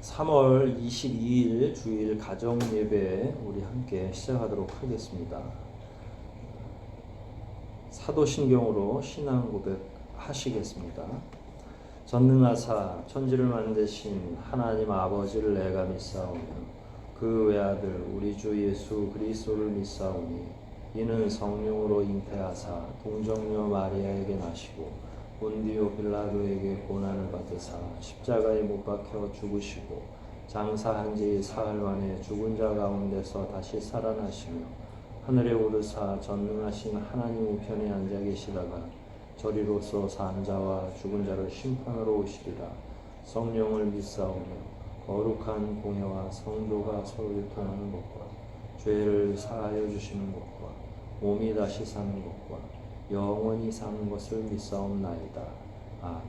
3월 22일 주일 가정 예배 우리 함께 시작하도록 하겠습니다. 사도신경으로 신앙 고백하시겠습니다. 전능하사 천지를 만드신 하나님 아버지를 내가 믿사오며 그 외아들 우리 주 예수 그리스도를 믿사오니 이는 성령으로 잉태하사 동정녀 마리아에게 나시고 본디오 빌라도에게 고난을 받으사 십자가에 못 박혀 죽으시고 장사한 지 사흘 만에 죽은 자 가운데서 다시 살아나시며 하늘에 오르사 전능하신 하나님 우편에 앉아 계시다가 저리로서 산 자와 죽은 자를 심판하러 오시리라. 성령을 믿사오며 거룩한 공회와 성도가 서로 유통하는 것과 죄를 사하여 주시는 것과 몸이 다시 사는 것과 영원히 사는 것을 믿사옵나이다. 아멘.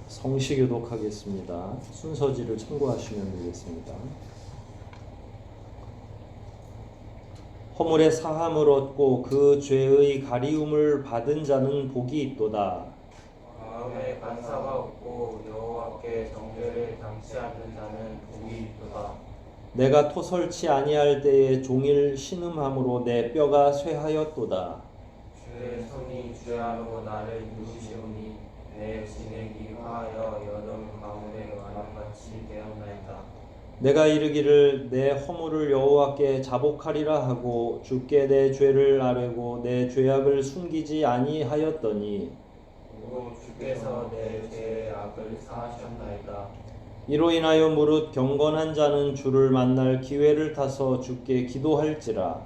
성시 교독하겠습니다. 순서지를 참고하시면 되겠습니다. 허물의 사함을 얻고 그 죄의 가리움을 받은 자는 복이 있도다. 마음에 간사가 없고 여호와께 정죄를 당치 않는 자는 복이 있도다. 내가 토설치 아니할 때에 종일 신음함으로 내 뼈가 쇠하였도다. 주의 손이 주야로 나를 누르시오니 내 진액이 화하여 여름 가물의 완화같이 되었나이다. 내가 이르기를 내 허물을 여호와께 자복하리라 하고 주께 내 죄를 아뢰고 내 죄악을 숨기지 아니하였더니 또 주께서 내 죄의 악을 사하셨나이다. 이로 인하여 무릇 경건한 자는 주를 만날 기회를 타서 주께 기도할지라.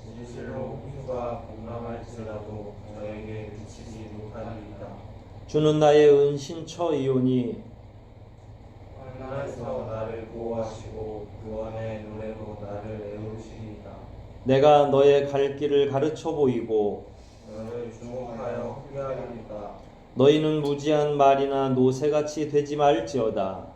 진실로 홍수가 공감할지라도 저에게 미치지 못하리이다. 주는 나의 은신처이오니 하나님께서 나를 보호하시고 구원의 노래로 나를 애우시리이다. 내가 너의 갈 길을 가르쳐 보이고 너를 주목하여 후회하리이다. 너희는 무지한 말이나 노새같이 되지 말지어다.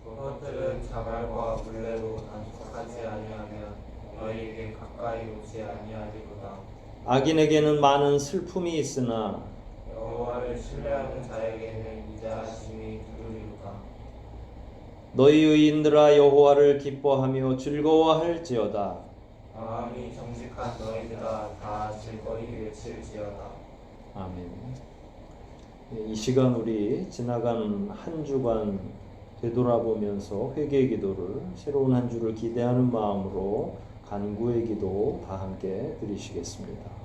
그것들은 자갈과 물레로 단속하지 아니하면 너희에게 가까이 오지 아니하리로다. 악인에게는 많은 슬픔이 있으나 여호와를 신뢰하는 자에게는 인자하심이 두루리로다. 너희 의인들아 여호와를 기뻐하며 즐거워할지어다. 마음이 정직한 너희들아 다 즐거이 외칠지어다. 아멘. 이 시간 우리 지나간 한 주간 되돌아보면서 회개의 기도를 새로운 한 주를 기대하는 마음으로 간구의 기도 다 함께 드리시겠습니다.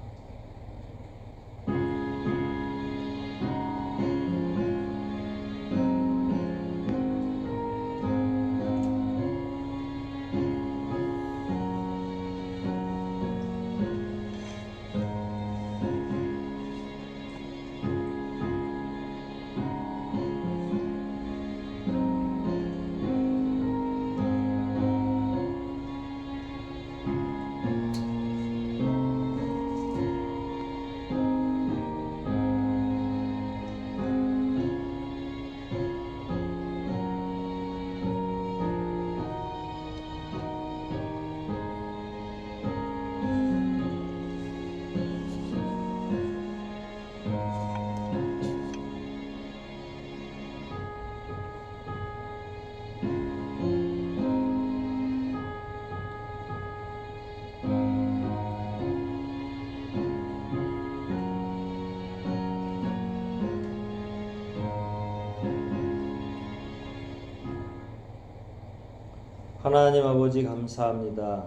하나님 아버지 감사합니다.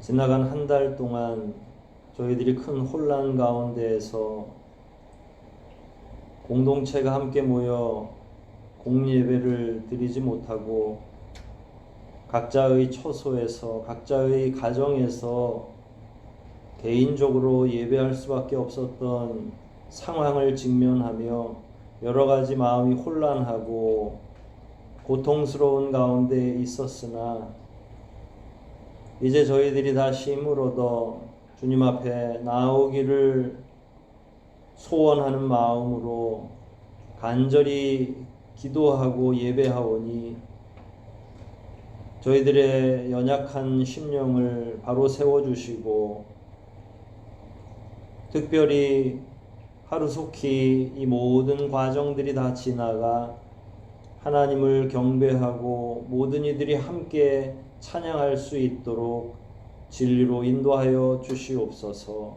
지나간 한 달 동안 저희들이 큰 혼란 가운데에서 공동체가 함께 모여 공예배를 드리지 못하고 각자의 처소에서 각자의 가정에서 개인적으로 예배할 수밖에 없었던 상황을 직면하며 여러 가지 마음이 혼란하고 고통스러운 가운데 있었으나 이제 저희들이 다시 힘을 얻어 주님 앞에 나오기를 소원하는 마음으로 간절히 기도하고 예배하오니 저희들의 연약한 심령을 바로 세워주시고 특별히 하루속히 이 모든 과정들이 다 지나가 하나님을 경배하고 모든 이들이 함께 찬양할 수 있도록 진리로 인도하여 주시옵소서.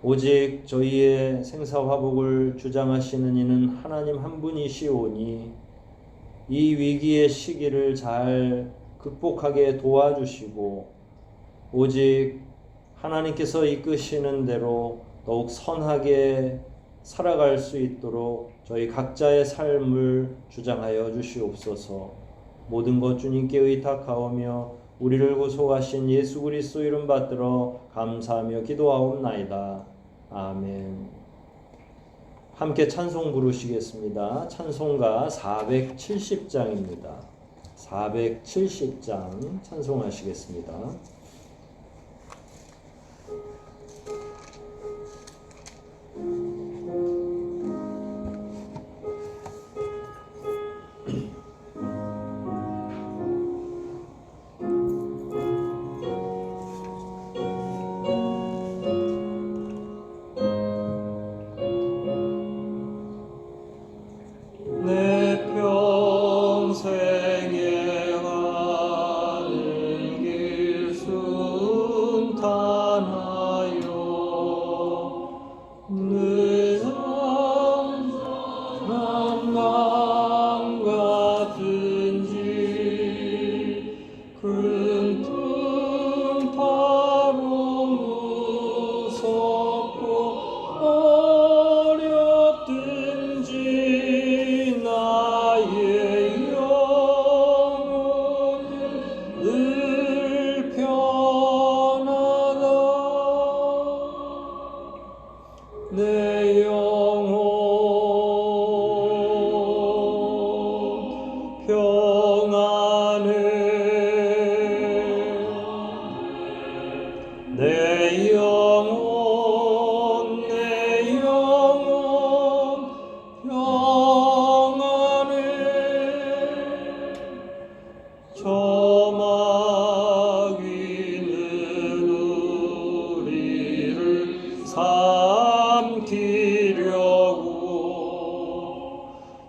오직 저희의 생사화복을 주장하시는 이는 하나님 한 분이시오니 이 위기의 시기를 잘 극복하게 도와주시고 오직 하나님께서 이끄시는 대로 더욱 선하게 살아갈 수 있도록 저희 각자의 삶을 주장하여 주시옵소서. 모든 것 주님께 의탁하오며 우리를 구속하신 예수 그리스도 이름 받들어 감사하며 기도하옵나이다. 아멘. 함께 찬송 부르시겠습니다. 찬송가 470장입니다. 470장 찬송하시겠습니다.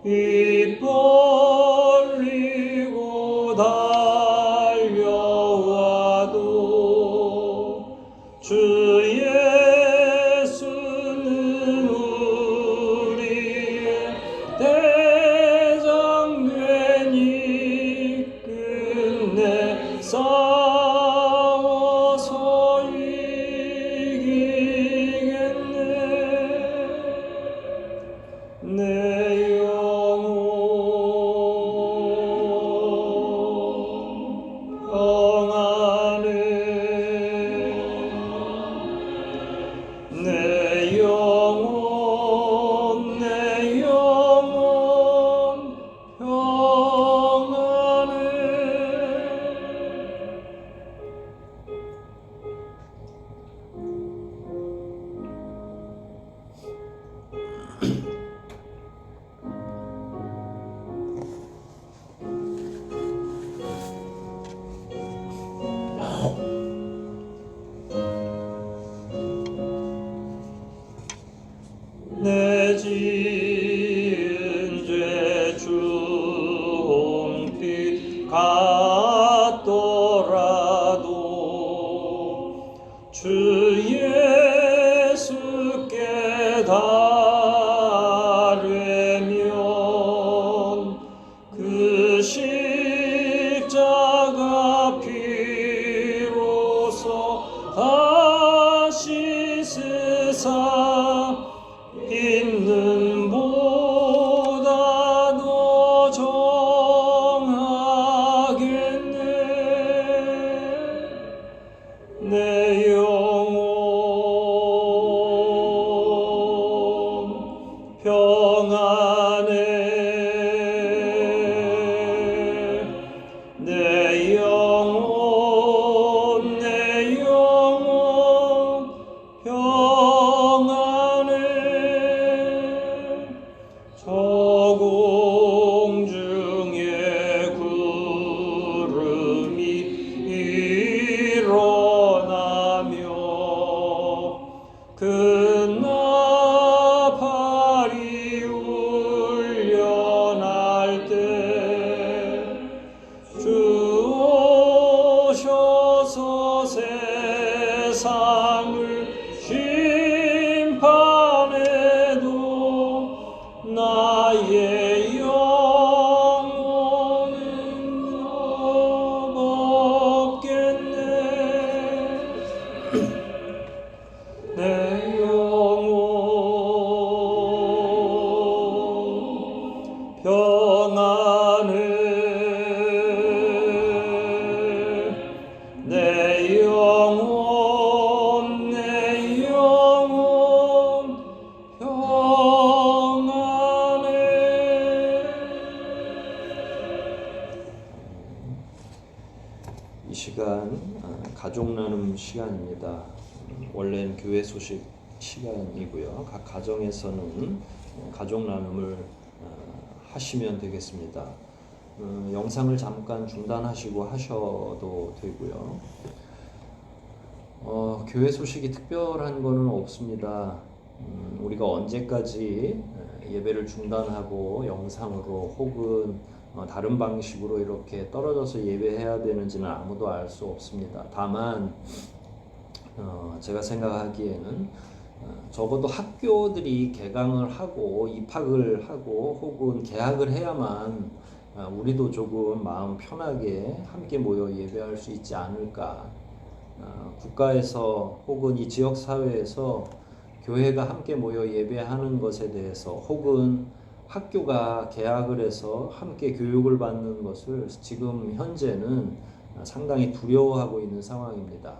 입 벌리고 달려와도 주 예수는 우리의 대장 되니 끝내 싸워서 이기겠네. 내 영혼 평안해. 내 영혼 평안해. 내 지은 죄 중빛 같더라도 주 예수께 달으면 그 십자가 피로써 다시 쓰사 있는 시간 가족 나눔 시간입니다. 원래는 교회 소식 시간이고요. 각 가정에서는 가족 나눔을 하시면 되겠습니다. 영상을 잠깐 중단하시고 하셔도 되고요. 교회 소식이 특별한 거는 없습니다. 우리가 언제까지 예배를 중단하고 영상으로 혹은 다른 방식으로 이렇게 떨어져서 예배해야 되는지는 아무도 알 수 없습니다. 다만 제가 생각하기에는 적어도 학교들이 개강을 하고 입학을 하고 혹은 개학을 해야만 우리도 조금 마음 편하게 함께 모여 예배할 수 있지 않을까. 국가에서 혹은 이 지역 사회에서 교회가 함께 모여 예배하는 것에 대해서 혹은 학교가 개학을 해서 함께 교육을 받는 것을 지금 현재는 상당히 두려워하고 있는 상황입니다.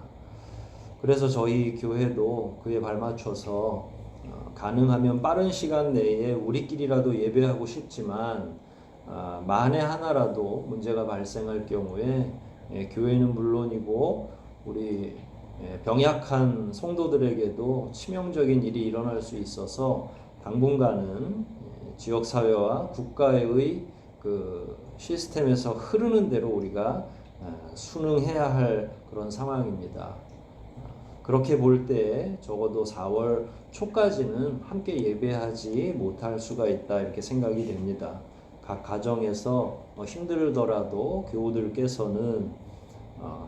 그래서 저희 교회도 그에 발맞춰서 가능하면 빠른 시간 내에 우리끼리라도 예배하고 싶지만 만에 하나라도 문제가 발생할 경우에 교회는 물론이고 우리 병약한 성도들에게도 치명적인 일이 일어날 수 있어서 당분간은 지역사회와 국가의 그 시스템에서 흐르는 대로 우리가 순응해야 할 그런 상황입니다. 그렇게 볼 때 적어도 4월 초까지는 함께 예배하지 못할 수가 있다 이렇게 생각이 됩니다. 각 가정에서 힘들더라도 교우들께서는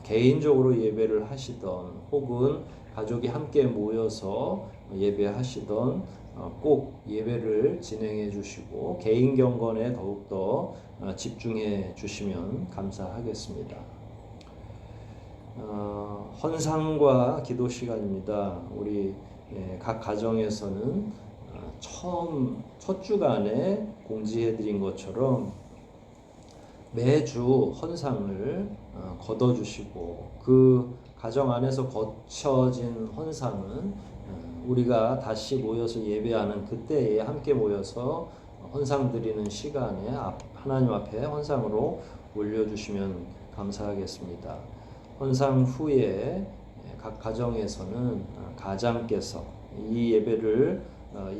개인적으로 예배를 하시던 혹은 가족이 함께 모여서 예배하시던 꼭 예배를 진행해 주시고 개인 경건에 더욱더 집중해 주시면 감사하겠습니다. 헌상과 기도 시간입니다. 우리 각 가정에서는 처음 첫 주간에 공지해 드린 것처럼 매주 헌상을 거둬주시고 그 가정 안에서 거쳐진 헌상은 우리가 다시 모여서 예배하는 그때에 함께 모여서 헌상 드리는 시간에 하나님 앞에 헌상으로 올려주시면 감사하겠습니다. 헌상 후에 각 가정에서는 가장께서 이 예배를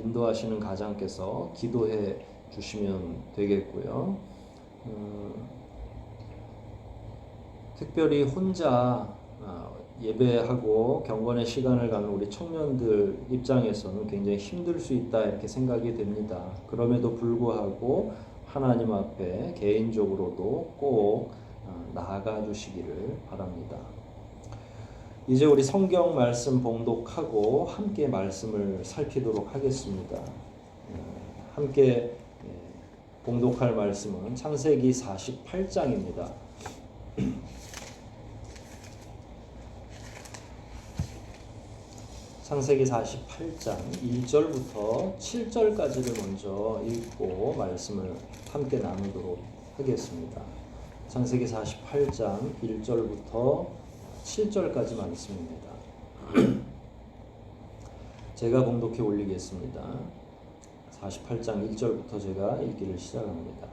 인도하시는 가장께서 기도해 주시면 되겠고요. 특별히 혼자 예배하고 경건의 시간을 갖는 우리 청년들 입장에서는 굉장히 힘들 수 있다 이렇게 생각이 됩니다. 그럼에도 불구하고 하나님 앞에 개인적으로도 꼭 나아가 주시기를 바랍니다. 이제 우리 성경 말씀 봉독하고 함께 말씀을 살피도록 하겠습니다. 함께 봉독할 말씀은 창세기 48장입니다. 창세기 48장 1절부터 7절까지를 먼저 읽고 말씀을 함께 나누도록 하겠습니다. 창세기 48장 1절부터 7절까지 말씀입니다. 제가 봉독해 올리겠습니다. 48장 1절부터 제가 읽기를 시작합니다.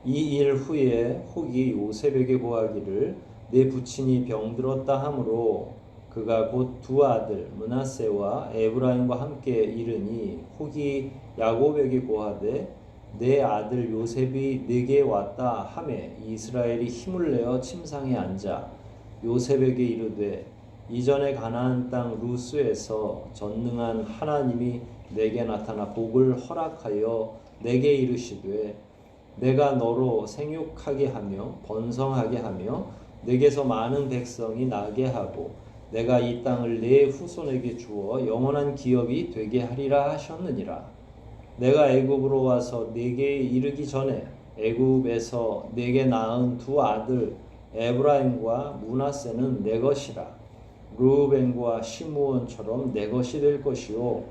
이 일 후에 혹이 요셉에게 고하기를 내 부친이 병들었다 하므로 그가 곧 두 아들 므낫세와 에브라임과 함께 이르니 혹이 야곱에게 고하되 내 아들 요셉이 네게 왔다 하매 이스라엘이 힘을 내어 침상에 앉아 요셉에게 이르되 이전에 가나안 땅 루스에서 전능한 하나님이 내게 나타나 복을 허락하여 내게 이르시되 내가 너로 생육하게 하며 번성하게 하며 내게서 많은 백성이 나게 하고 내가 이 땅을 내 후손에게 주어 영원한 기업이 되게 하리라 하셨느니라. 내가 애굽으로 와서 네게 이르기 전에 애굽에서 내게 낳은 두 아들 에브라임과 므낫세는 내 것이라. 르우벤과 시므온처럼 내 것이 될 것이요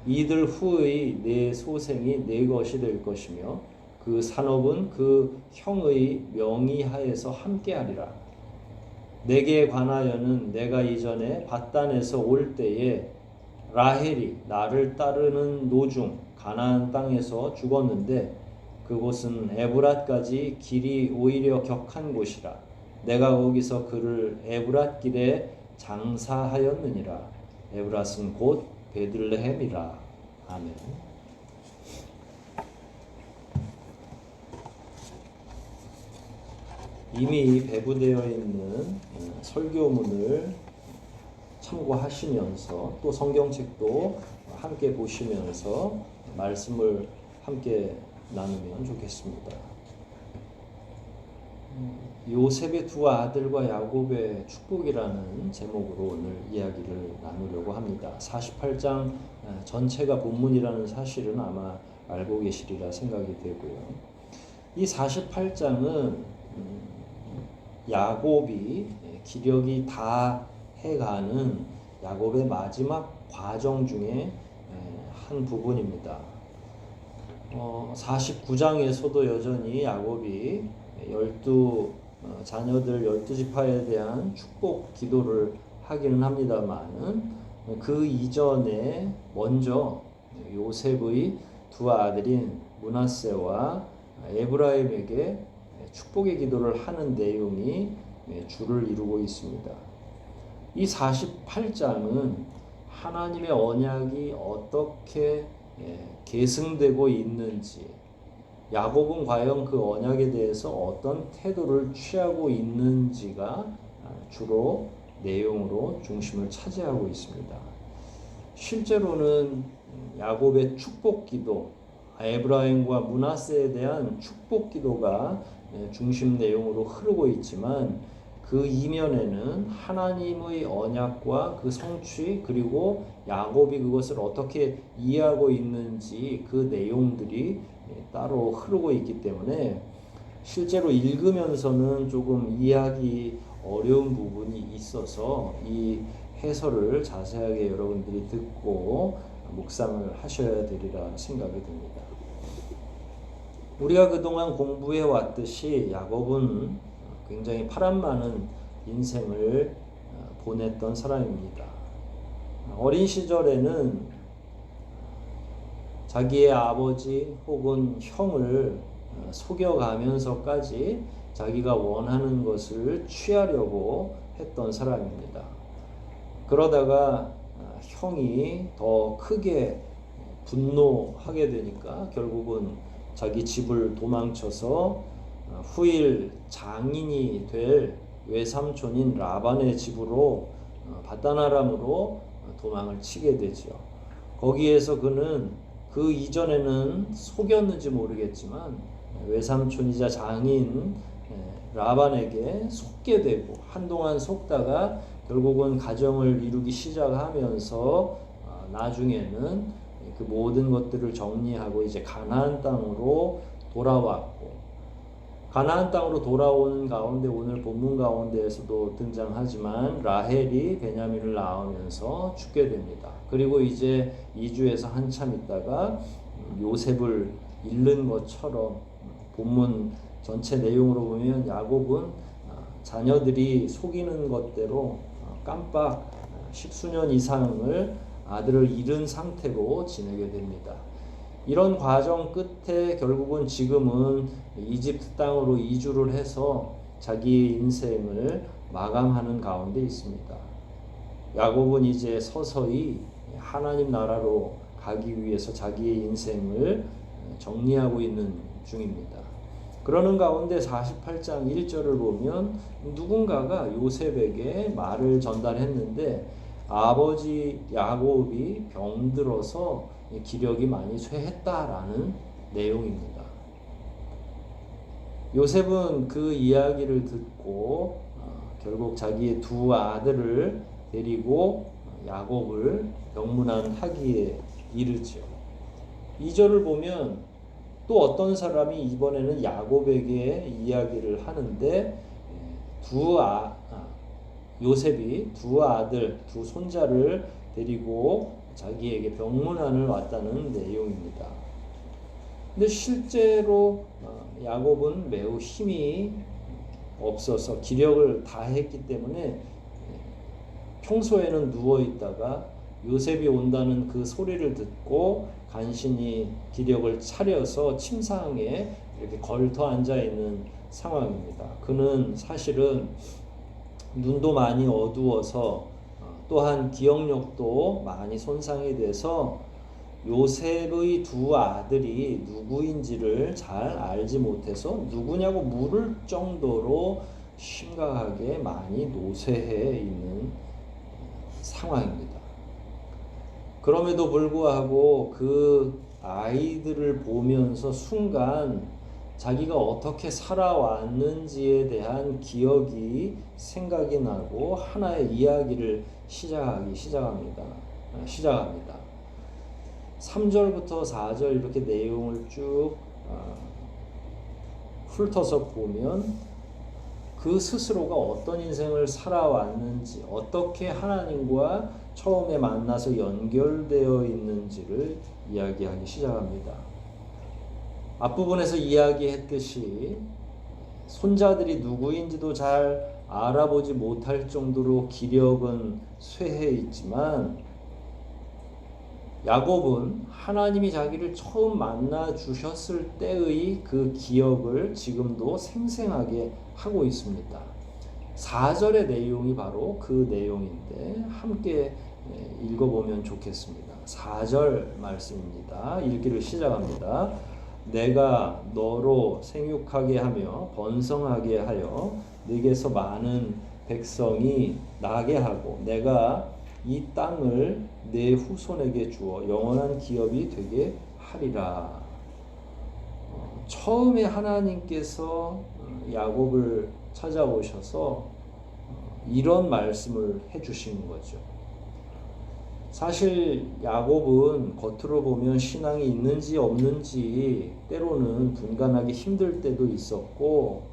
이들 후의 내 소생이 내 것이 될 것이며 그 산업은 그 형의 명의하에서 함께하리라. 내게 관하여는 내가 이전에 밧단에서 올 때에 라헬이 나를 따르는 노중 가나안 땅에서 죽었는데 그곳은 에브랏까지 길이 오히려 격한 곳이라. 내가 거기서 그를 에브랏 길에 장사하였느니라. 에브랏은 곧 베들레헴이라. 아멘. 이미 배부되어 있는 설교문을 참고하시면서 또 성경책도 함께 보시면서 말씀을 함께 나누면 좋겠습니다. 요셉의 두 아들과 야곱의 축복이라는 제목으로 오늘 이야기를 나누려고 합니다. 48장 전체가 본문이라는 사실은 아마 알고 계시리라 생각이 되고요. 이 48장은 야곱이 기력이 다 해가는 야곱의 마지막 과정 중에 한 부분입니다. 49장에서도 여전히 야곱이 12자녀들 12지파에 대한 축복 기도를 하기는 합니다만 그 이전에 먼저 요셉의 두 아들인 므낫세와 에브라임에게 축복의 기도를 하는 내용이 주를 이루고 있습니다. 이 48장은 하나님의 언약이 어떻게 계승되고 있는지, 야곱은 과연 그 언약에 대해서 어떤 태도를 취하고 있는지가 주로 내용으로 중심을 차지하고 있습니다. 실제로는 야곱의 축복 기도, 에브라임과 므낫세에 대한 축복 기도가 중심 내용으로 흐르고 있지만 그 이면에는 하나님의 언약과 그 성취 그리고 야곱이 그것을 어떻게 이해하고 있는지 그 내용들이 따로 흐르고 있기 때문에 실제로 읽으면서는 조금 이해하기 어려운 부분이 있어서 이 해설을 자세하게 여러분들이 듣고 묵상을 하셔야 되리라 생각이 듭니다. 우리가 그동안 공부해 왔듯이 야곱은 굉장히 파란 많은 인생을 보냈던 사람입니다. 어린 시절에는 자기의 아버지 혹은 형을 속여가면서까지 자기가 원하는 것을 취하려고 했던 사람입니다. 그러다가 형이 더 크게 분노하게 되니까 결국은 자기 집을 도망쳐서 후일 장인이 될 외삼촌인 라반의 집으로 바단 아람으로 도망을 치게 되죠. 거기에서 그는 그 이전에는 속였는지 모르겠지만 외삼촌이자 장인 라반에게 속게 되고 한동안 속다가 결국은 가정을 이루기 시작하면서 나중에는 그 모든 것들을 정리하고 이제 가나안 땅으로 돌아왔고, 가나안 땅으로 돌아오는 가운데 오늘 본문 가운데에서도 등장하지만 라헬이 베냐민을 낳으면서 죽게 됩니다. 그리고 이제 이주에서 한참 있다가 요셉을 잃는 것처럼 본문 전체 내용으로 보면 야곱은 자녀들이 속이는 것대로 깜빡 10수년 이상을 아들을 잃은 상태로 지내게 됩니다. 이런 과정 끝에 결국은 지금은 이집트 땅으로 이주를 해서 자기의 인생을 마감하는 가운데 있습니다. 야곱은 이제 서서히 하나님 나라로 가기 위해서 자기의 인생을 정리하고 있는 중입니다. 그러는 가운데 48장 1절을 보면 누군가가 요셉에게 말을 전달했는데 아버지 야곱이 병들어서 기력이 많이 쇠했다라는 내용입니다. 요셉은 그 이야기를 듣고 결국 자기의 두 아들을 데리고 야곱을 병문안하기에 이르죠. 2절을 보면 또 어떤 사람이 이번에는 야곱에게 이야기를 하는데 요셉이 두 아들, 두 손자를 데리고 자기에게 병문안을 왔다는 내용입니다. 근데 실제로 야곱은 매우 힘이 없어서 기력을 다했기 때문에 평소에는 누워 있다가 요셉이 온다는 그 소리를 듣고 간신히 기력을 차려서 침상에 이렇게 걸터 앉아 있는 상황입니다. 그는 사실은 눈도 많이 어두워서 또한 기억력도 많이 손상이 돼서 요셉의 두 아들이 누구인지를 잘 알지 못해서 누구냐고 물을 정도로 심각하게 많이 노쇠해 있는 상황입니다. 그럼에도 불구하고 그 아이들을 보면서 순간 자기가 어떻게 살아왔는지에 대한 기억이 생각이 나고 하나의 이야기를 시작합니다. 3절부터 4절 이렇게 내용을 쭉 훑어서 보면 그 스스로가 어떤 인생을 살아왔는지, 어떻게 하나님과 처음에 만나서 연결되어 있는지를 이야기하기 시작합니다. 앞부분에서 이야기했듯이 손자들이 누구인지도 잘 알아보지 못할 정도로 기력은 쇠해 있지만 야곱은 하나님이 자기를 처음 만나 주셨을 때의 그 기억을 지금도 생생하게 하고 있습니다. 4절의 내용이 바로 그 내용인데 함께 읽어보면 좋겠습니다. 4절 말씀입니다. 읽기를 시작합니다. 내가 너로 생육하게 하며 번성하게 하여 네게서 많은 백성이 나게 하고 내가 이 땅을 내 후손에게 주어 영원한 기업이 되게 하리라. 처음에 하나님께서 야곱을 찾아오셔서 이런 말씀을 해주신 거죠. 사실 야곱은 겉으로 보면 신앙이 있는지 없는지 때로는 분간하기 힘들 때도 있었고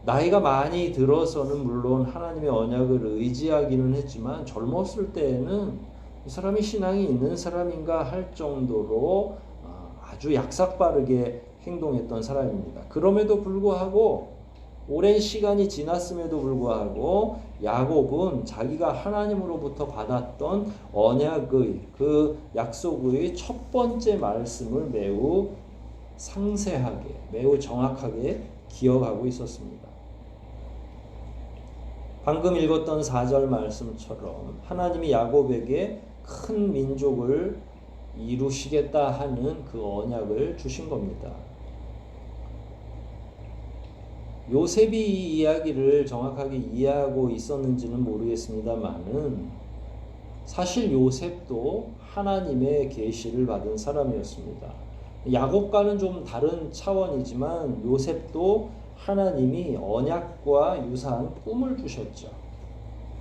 나이가 많이 들어서는 물론 하나님의 언약을 의지하기는 했지만 젊었을 때에는 이 사람이 신앙이 있는 사람인가 할 정도로 아주 약삭빠르게 행동했던 사람입니다. 그럼에도 불구하고 오랜 시간이 지났음에도 불구하고 야곱은 자기가 하나님으로부터 받았던 언약의 그 약속의 첫 번째 말씀을 매우 상세하게 매우 정확하게 기억하고 있었습니다. 방금 읽었던 4절 말씀처럼 하나님이 야곱에게 큰 민족을 이루시겠다 하는 그 언약을 주신 겁니다. 요셉이 이 이야기를 정확하게 이해하고 있었는지는 모르겠습니다만은 사실 요셉도 하나님의 계시를 받은 사람이었습니다. 야곱과는 좀 다른 차원이지만 요셉도 하나님이 언약과 유사한 꿈을 주셨죠.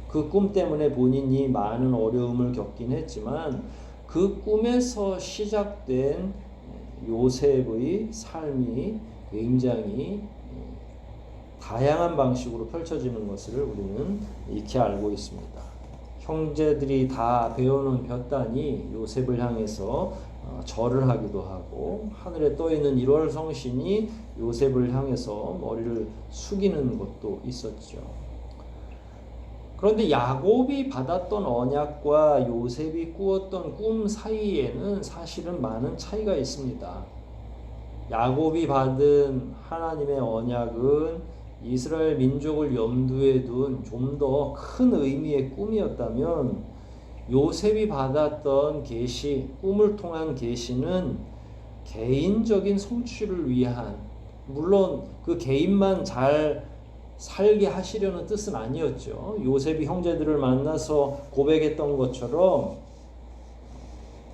그 꿈 때문에 본인이 많은 어려움을 겪긴 했지만 그 꿈에서 시작된 요셉의 삶이 굉장히 다양한 방식으로 펼쳐지는 것을 우리는 익히 알고 있습니다. 형제들이 다 베어놓은 볕단이 요셉을 향해서 절을 하기도 하고 하늘에 떠있는 1월 성신이 요셉을 향해서 머리를 숙이는 것도 있었죠. 그런데 야곱이 받았던 언약과 요셉이 꾸었던 꿈 사이에는 사실은 많은 차이가 있습니다. 야곱이 받은 하나님의 언약은 이스라엘 민족을 염두에 둔 좀 더 큰 의미의 꿈이었다면 요셉이 받았던 계시, 꿈을 통한 계시는 개인적인 성취를 위한, 물론 그 개인만 잘 살게 하시려는 뜻은 아니었죠. 요셉이 형제들을 만나서 고백했던 것처럼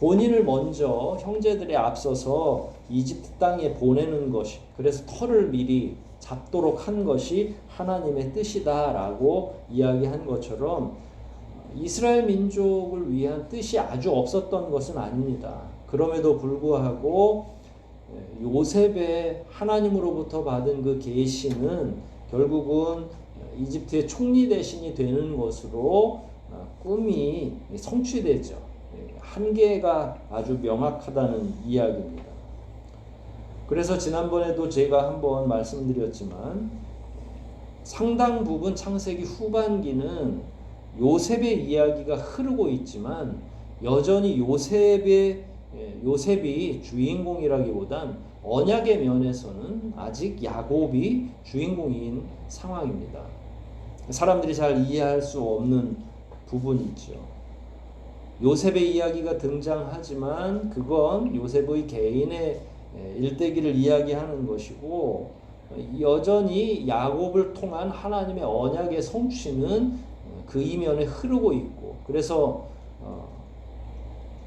본인을 먼저 형제들에 앞서서 이집트 땅에 보내는 것이, 그래서 터를 미리 잡도록 한 것이 하나님의 뜻이다라고 이야기한 것처럼 이스라엘 민족을 위한 뜻이 아주 없었던 것은 아닙니다. 그럼에도 불구하고 요셉의 하나님으로부터 받은 그 계시는 결국은 이집트의 총리 대신이 되는 것으로 꿈이 성취되죠. 한계가 아주 명확하다는 이야기입니다. 그래서 지난번에도 제가 한번 말씀드렸지만 상당 부분 창세기 후반기는 요셉의 이야기가 흐르고 있지만 여전히 요셉이 주인공이라기보단 언약의 면에서는 아직 야곱이 주인공인 상황입니다. 사람들이 잘 이해할 수 없는 부분이죠. 요셉의 이야기가 등장하지만 그건 요셉의 개인의 일대기를 이야기하는 것이고, 여전히 야곱을 통한 하나님의 언약의 성취는 그 이면에 흐르고 있고, 그래서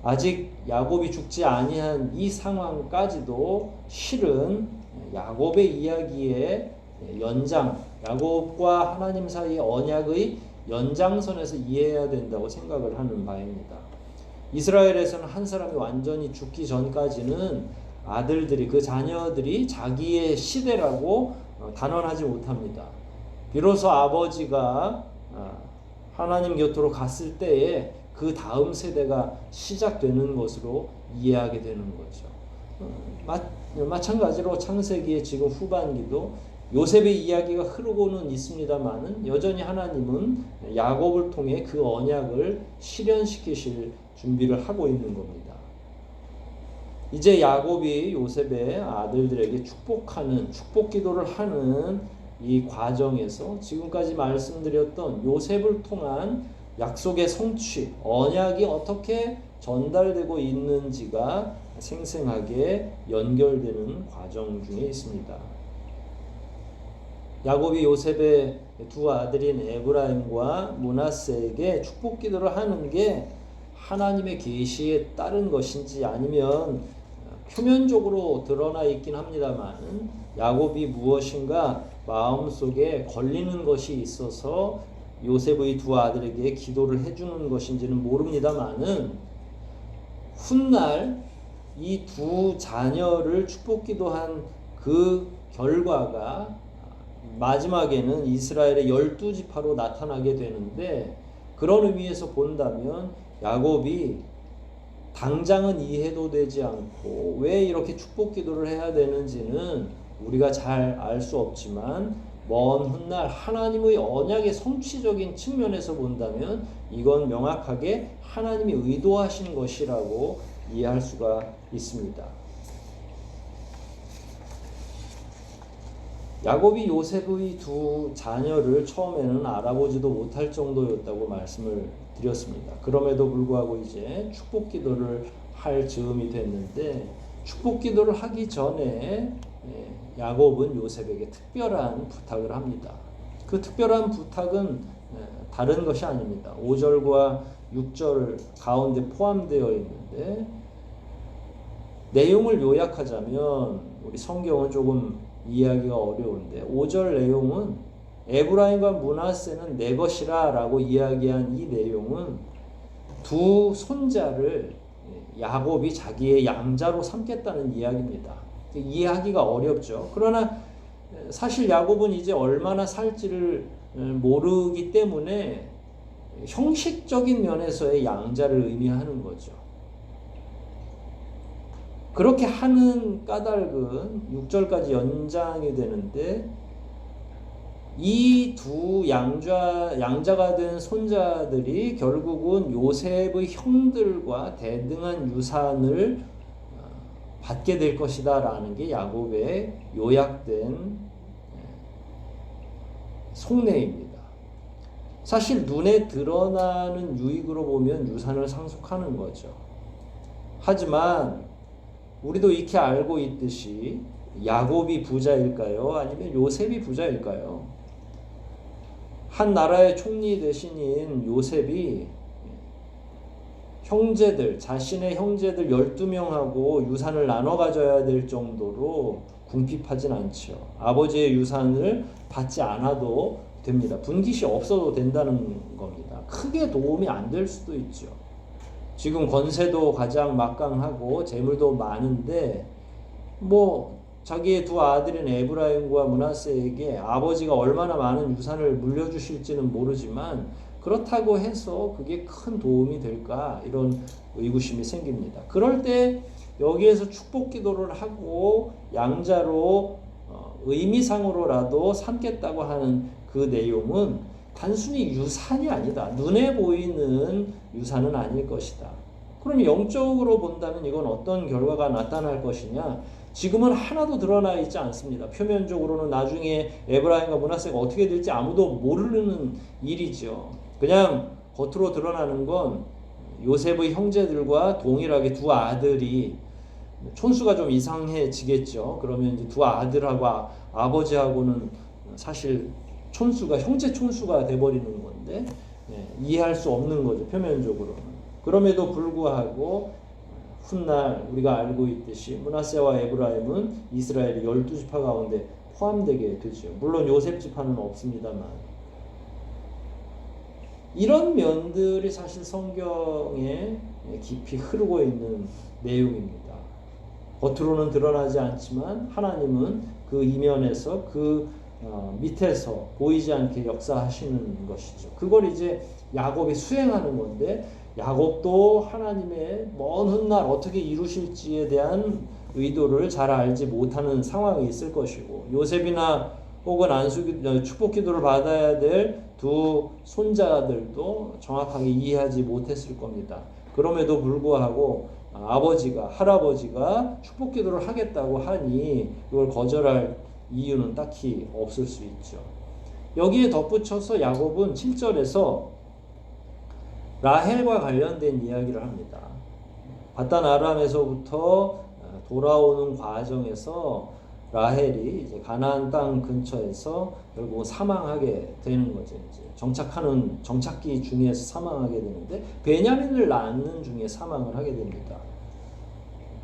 아직 야곱이 죽지 아니한 이 상황까지도 실은 야곱의 이야기의 연장, 야곱과 하나님 사이의 언약의 연장선에서 이해해야 된다고 생각을 하는 바입니다. 이스라엘에서는 한 사람이 완전히 죽기 전까지는 아들들이, 그 자녀들이 자기의 시대라고 단언하지 못합니다. 비로소 아버지가 하나님 곁으로 갔을 때에 그 다음 세대가 시작되는 것으로 이해하게 되는 거죠. 마찬가지로 창세기의 지금 후반기도 요셉의 이야기가 흐르고는 있습니다만은 여전히 하나님은 야곱을 통해 그 언약을 실현시키실 준비를 하고 있는 겁니다. 이제 야곱이 요셉의 아들들에게 축복하는, 축복 기도를 하는 이 과정에서 지금까지 말씀드렸던 요셉을 통한 약속의 성취, 언약이 어떻게 전달되고 있는지가 생생하게 연결되는 과정 중에 있습니다. 야곱이 요셉의 두 아들인 에브라임과 므낫세에게 축복 기도를 하는 게 하나님의 계시에 따른 것인지 아니면 표면적으로 드러나 있긴 합니다만, 야곱이 무엇인가 마음속에 걸리는 것이 있어서 요셉의 두 아들에게 기도를 해주는 것인지는 모릅니다만은, 훗날 이 두 자녀를 축복 기도한 그 결과가 마지막에는 이스라엘의 12지파로 나타나게 되는데, 그런 의미에서 본다면 야곱이 당장은 이해도 되지 않고 왜 이렇게 축복 기도를 해야 되는지는 우리가 잘 알 수 없지만, 먼 훗날 하나님의 언약의 성취적인 측면에서 본다면 이건 명확하게 하나님이 의도하신 것이라고 이해할 수가 있습니다. 야곱이 요셉의 두 자녀를 처음에는 알아보지도 못할 정도였다고 말씀을 드렸습니다. 그럼에도 불구하고 이제 축복 기도를 할 즈음이 됐는데, 축복 기도를 하기 전에 야곱은 요셉에게 특별한 부탁을 합니다. 그 특별한 부탁은 다른 것이 아닙니다. 5절과 6절 가운데 포함되어 있는데, 내용을 요약하자면 우리 성경은 조금 이해하기가 어려운데, 5절 내용은 에브라임과 므낫세는 내 것이라 라고 이야기한 이 내용은 두 손자를 야곱이 자기의 양자로 삼겠다는 이야기입니다. 이해하기가 어렵죠. 그러나 사실 야곱은 이제 얼마나 살지를 모르기 때문에 형식적인 면에서의 양자를 의미하는 거죠. 그렇게 하는 까닭은 6절까지 연장이 되는데, 이 두 양자가 된 손자들이 결국은 요셉의 형들과 대등한 유산을 받게 될 것이다 라는 게 야곱의 요약된 속내입니다. 사실 눈에 드러나는 유익으로 보면 유산을 상속하는 거죠. 하지만 우리도 익히 알고 있듯이 야곱이 부자일까요? 아니면 요셉이 부자일까요? 한 나라의 총리 대신인 요셉이 자신의 형제들 12명하고 유산을 나눠 가져야 될 정도로 궁핍하진 않죠. 아버지의 유산을 받지 않아도 됩니다. 분깃이 없어도 된다는 겁니다. 크게 도움이 안 될 수도 있죠. 지금 권세도 가장 막강하고 재물도 많은데, 자기의 두 아들인 에브라임과 므낫세에게 아버지가 얼마나 많은 유산을 물려주실지는 모르지만, 그렇다고 해서 그게 큰 도움이 될까, 이런 의구심이 생깁니다. 그럴 때 여기에서 축복 기도를 하고 양자로 의미상으로라도 삼겠다고 하는 그 내용은 단순히 유산이 아니다, 눈에 보이는 유산은 아닐 것이다, 그럼 영적으로 본다면 이건 어떤 결과가 나타날 것이냐? 지금은 하나도 드러나 있지 않습니다. 표면적으로는 나중에 에브라임과 므낫세가 어떻게 될지 아무도 모르는 일이죠. 그냥 겉으로 드러나는 건 요셉의 형제들과 동일하게 두 아들이, 촌수가 좀 이상해지겠죠. 그러면 이제 두 아들하고 아버지하고는 사실 촌수가 형제 촌수가 돼버리는 건데, 이해할 수 없는 거죠, 표면적으로는. 그럼에도 불구하고 훗날 우리가 알고 있듯이 므낫세와 에브라임은 이스라엘의 12지파 가운데 포함되게 되죠. 물론 요셉 지파는 없습니다만. 이런 면들이 사실 성경에 깊이 흐르고 있는 내용입니다. 겉으로는 드러나지 않지만 하나님은 그 이면에서 그 밑에서 보이지 않게 역사하시는 것이죠. 그걸 이제 야곱이 수행하는 건데, 야곱도 하나님의 먼 훗날 어떻게 이루실지에 대한 의도를 잘 알지 못하는 상황이 있을 것이고, 요셉이나 혹은 축복 기도를 받아야 될 두 손자들도 정확하게 이해하지 못했을 겁니다. 그럼에도 불구하고 아버지가, 할아버지가 축복 기도를 하겠다고 하니 이걸 거절할 이유는 딱히 없을 수 있죠. 여기에 덧붙여서 야곱은 7절에서 라헬과 관련된 이야기를 합니다. 바단 아람에서부터 돌아오는 과정에서 라헬이 이제 가나안 땅 근처에서 결국 사망하게 되는 거죠. 이제 정착기 중에서 사망하게 되는데, 베냐민을 낳는 중에 사망을 하게 됩니다.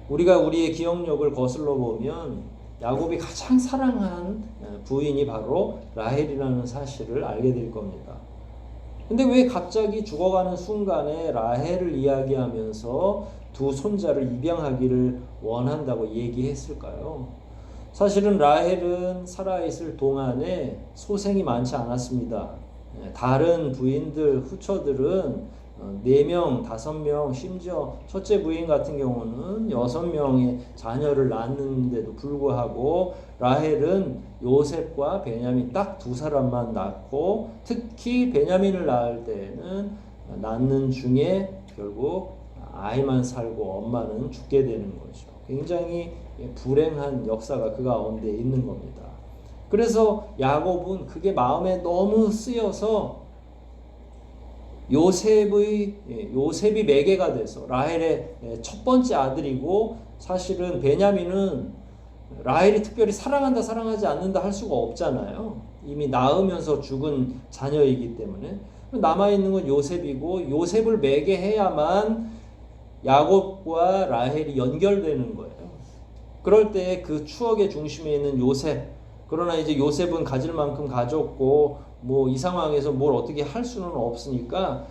우리가 우리의 기억력을 거슬러 보면 야곱이 가장 사랑한 부인이 바로 라헬이라는 사실을 알게 될 겁니다. 근데 왜 갑자기 죽어가는 순간에 라헬을 이야기하면서 두 손자를 입양하기를 원한다고 얘기했을까요? 사실은 라헬은 살아있을 동안에 소생이 많지 않았습니다. 다른 부인들, 후처들은 4명, 5명, 심지어 첫째 부인 같은 경우는 6명의 자녀를 낳았는데도 불구하고 라헬은 요셉과 베냐민 딱 두 사람만 낳고, 특히 베냐민을 낳을 때는 낳는 중에 결국 아이만 살고 엄마는 죽게 되는 거죠. 굉장히 불행한 역사가 그 가운데 있는 겁니다. 그래서 야곱은 그게 마음에 너무 쓰여서 요셉이 매개가 돼서, 라헬의 첫 번째 아들이고, 사실은 베냐민은 라헬이 특별히 사랑한다 사랑하지 않는다 할 수가 없잖아요. 이미 낳으면서 죽은 자녀이기 때문에 남아있는 건 요셉이고, 요셉을 매개해야만 야곱과 라헬이 연결되는 거예요. 그럴 때 그 추억의 중심에 있는 요셉, 그러나 이제 요셉은 가질 만큼 가졌고 뭐 이 상황에서 뭘 어떻게 할 수는 없으니까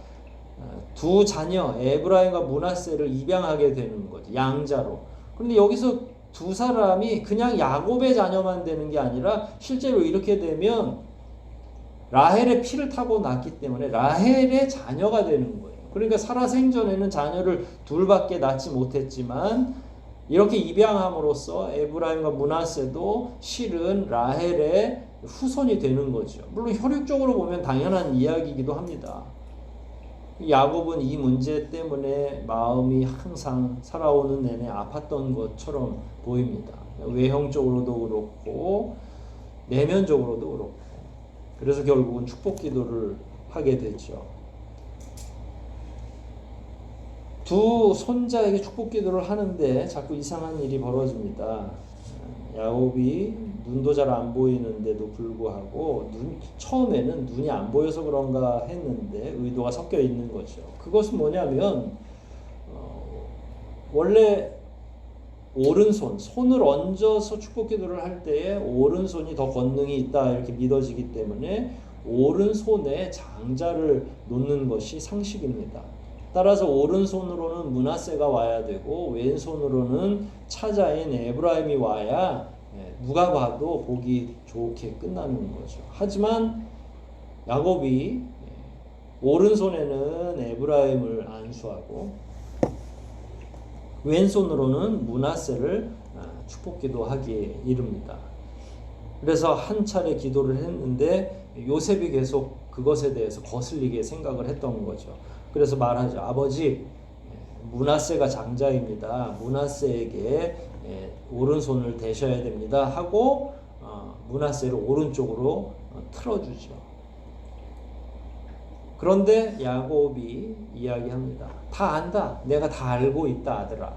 두 자녀 에브라임과 므낫세를 입양하게 되는 거죠, 양자로. 그런데 여기서 두 사람이 그냥 야곱의 자녀만 되는 게 아니라 실제로 이렇게 되면 라헬의 피를 타고 낳기 때문에 라헬의 자녀가 되는 거예요. 그러니까 살아생전에는 자녀를 둘밖에 낳지 못했지만 이렇게 입양함으로써 에브라임과 므낫세도 실은 라헬의 후손이 되는 거죠. 물론 혈육적으로 보면 당연한 이야기이기도 합니다. 야곱은 이 문제 때문에 마음이 항상 살아오는 내내 아팠던 것처럼 보입니다. 외형적으로도 그렇고 내면적으로도 그렇고. 그래서 결국은 축복 기도를 하게 되죠. 두 손자에게 축복 기도를 하는데 자꾸 이상한 일이 벌어집니다. 야곱이 눈도 잘 안 보이는데도 불구하고 처음에는 눈이 안 보여서 그런가 했는데 의도가 섞여 있는 거죠. 그것은 뭐냐면 원래 손을 얹어서 축복 기도를 할 때에 오른손이 더 권능이 있다 이렇게 믿어지기 때문에 오른손에 장자를 놓는 것이 상식입니다. 따라서 오른손으로는 므낫세가 와야 되고 왼손으로는 차자인 에브라임이 와야 누가 봐도 보기 좋게 끝나는 거죠. 하지만 야곱이 오른손에는 에브라임을 안수하고 왼손으로는 므낫세를 축복기도하기에 이릅니다. 그래서 한 차례 기도를 했는데 요셉이 계속 그것에 대해서 거슬리게 생각을 했던 거죠. 그래서 말하죠. 아버지, 므낫세가 장자입니다. 므낫세에게 오른손을 대셔야 됩니다 하고 므낫세를 오른쪽으로 틀어주죠. 그런데 야곱이 이야기합니다. 다 안다. 내가 다 알고 있다 아들아.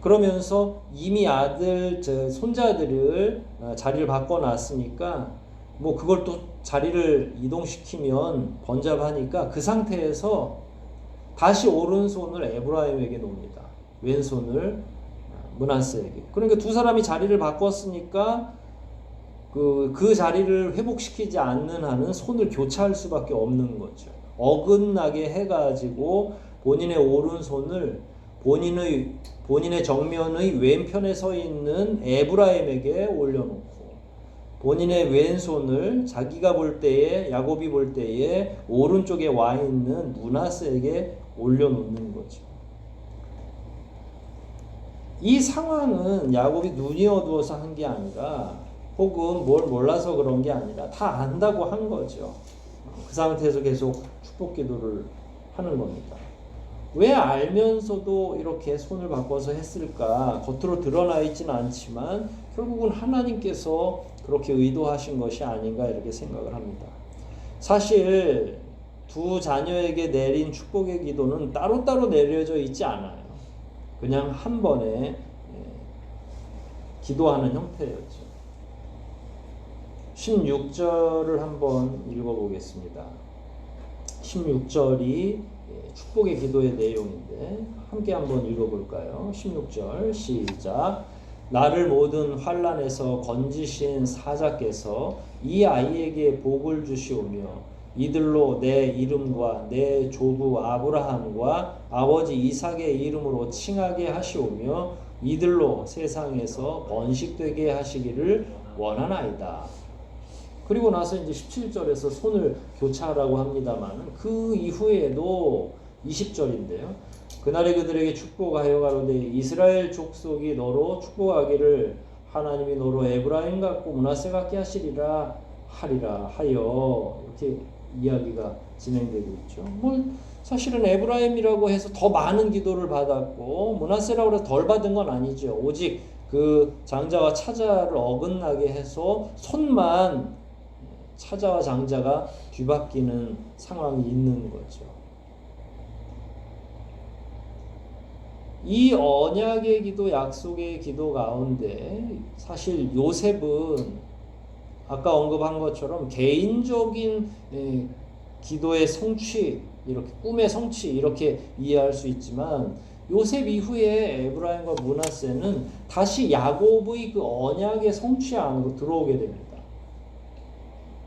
그러면서 이미 아들 손자들을 자리를 바꿔놨으니까 뭐 그걸 또 자리를 이동시키면 번잡하니까 그 상태에서 다시 오른손을 에브라임에게 놓습니다. 왼손을 므낫세에게. 그러니까 두 사람이 자리를 바꿨으니까 그 자리를 회복시키지 않는 한은 손을 교차할 수밖에 없는 거죠. 어긋나게 해가지고 본인의 오른손을 본인의 정면의 왼편에 서 있는 에브라임에게 올려놓고 본인의 왼손을 자기가 볼 때에 야곱이 볼 때에 오른쪽에 와 있는 므낫세에게 올려놓는 거죠. 이 상황은 야곱이 눈이 어두워서 한 게 아니라 혹은 뭘 몰라서 그런 게 아니라 다 안다고 한 거죠. 그 상태에서 계속 축복 기도를 하는 겁니다. 왜 알면서도 이렇게 손을 바꿔서 했을까? 겉으로 드러나 있지는 않지만 결국은 하나님께서 그렇게 의도하신 것이 아닌가 이렇게 생각을 합니다. 사실 두 자녀에게 내린 축복의 기도는 따로따로 내려져 있지 않아요. 그냥 한 번에 기도하는 형태였죠. 16절을 한번 읽어보겠습니다. 16절이 축복의 기도의 내용인데 함께 한번 읽어볼까요? 16절 시작. 나를 모든 환난에서 건지신 사자께서 이 아이에게 복을 주시오며 이들로 내 이름과 내 조부 아브라함과 아버지 이삭의 이름으로 칭하게 하시오며 이들로 세상에서 번식되게 하시기를 원하나이다. 그리고 나서 이제 17절에서 손을 교차하라고 합니다만 그 이후에도 20절인데요. 그날에 그들에게 축복하여 가로되 이스라엘 족속이 너로 축복하기를 하나님이 너로 에브라임 같고 므낫세 같게 하시리라 하리라 하여 이렇게 이야기가 진행되고 있죠. 사실은 에브라임이라고 해서 더 많은 기도를 받았고 므낫세라고 해서 덜 받은 건 아니죠. 오직 그 장자와 차자를 어긋나게 해서 손만 차자와 장자가 뒤바뀌는 상황이 있는 거죠. 이 언약의 기도, 약속의 기도 가운데 사실 요셉은 아까 언급한 것처럼 개인적인 기도의 성취, 이렇게 꿈의 성취 이렇게 이해할 수 있지만 요셉 이후에 에브라임과 므낫세는 다시 야곱의 그 언약의 성취 안으로 들어오게 됩니다.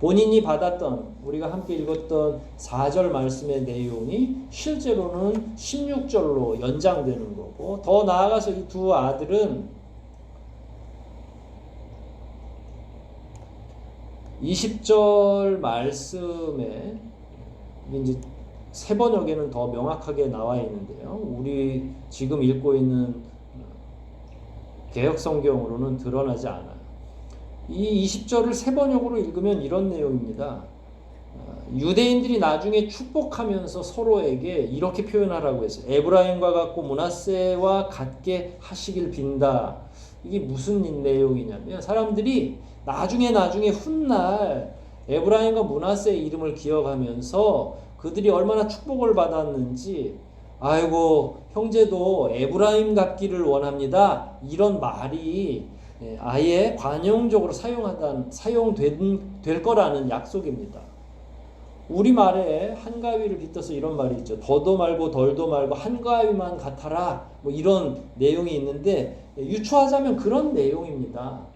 본인이 받았던 우리가 함께 읽었던 4절 말씀의 내용이 실제로는 16절로 연장되는 거고 더 나아가서 이 두 아들은 20절 말씀에 이제 세 번역에는 더 명확하게 나와 있는데요. 우리 지금 읽고 있는 개역 성경으로는 드러나지 않아요. 이 20절을 세 번역으로 읽으면 이런 내용입니다. 유대인들이 나중에 축복하면서 서로에게 이렇게 표현하라고 했어요. 에브라임과 같고 므낫세와 같게 하시길 빈다. 이게 무슨 내용이냐면 사람들이 나중에 훗날 에브라임과 므낫세의 이름을 기억하면서 그들이 얼마나 축복을 받았는지 아이고 형제도 에브라임 같기를 원합니다. 이런 말이 아예 관용적으로 사용될 거라는 약속입니다. 우리말에 한가위를 빗대서 이런 말이 있죠. 더도 말고 덜도 말고 한가위만 같아라. 뭐 이런 내용이 있는데 유추하자면 그런 내용입니다.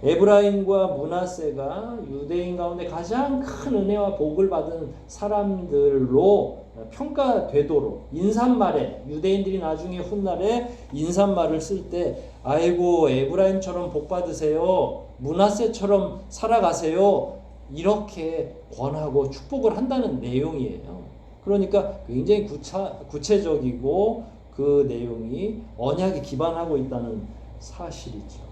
에브라임과 므낫세가 유대인 가운데 가장 큰 은혜와 복을 받은 사람들로 평가되도록 인사말에 유대인들이 나중에 훗날에 인사말을 쓸 때 아이고 에브라임처럼 복 받으세요. 므낫세처럼 살아가세요. 이렇게 권하고 축복을 한다는 내용이에요. 그러니까 굉장히 구체적이고 그 내용이 언약에 기반하고 있다는 사실이죠.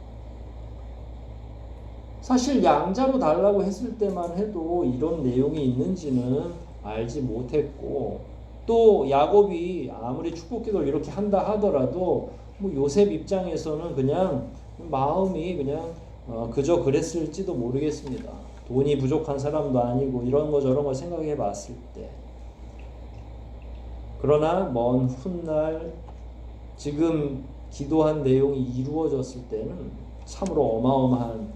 사실 양자로 달라고 했을 때만 해도 이런 내용이 있는지는 알지 못했고 또 야곱이 아무리 축복기도를 이렇게 한다 하더라도 뭐 요셉 입장에서는 그냥 마음이 그냥 그저 그랬을지도 모르겠습니다. 돈이 부족한 사람도 아니고 이런 거 저런 거 생각해 봤을 때. 그러나 먼 훗날 지금 기도한 내용이 이루어졌을 때는 참으로 어마어마한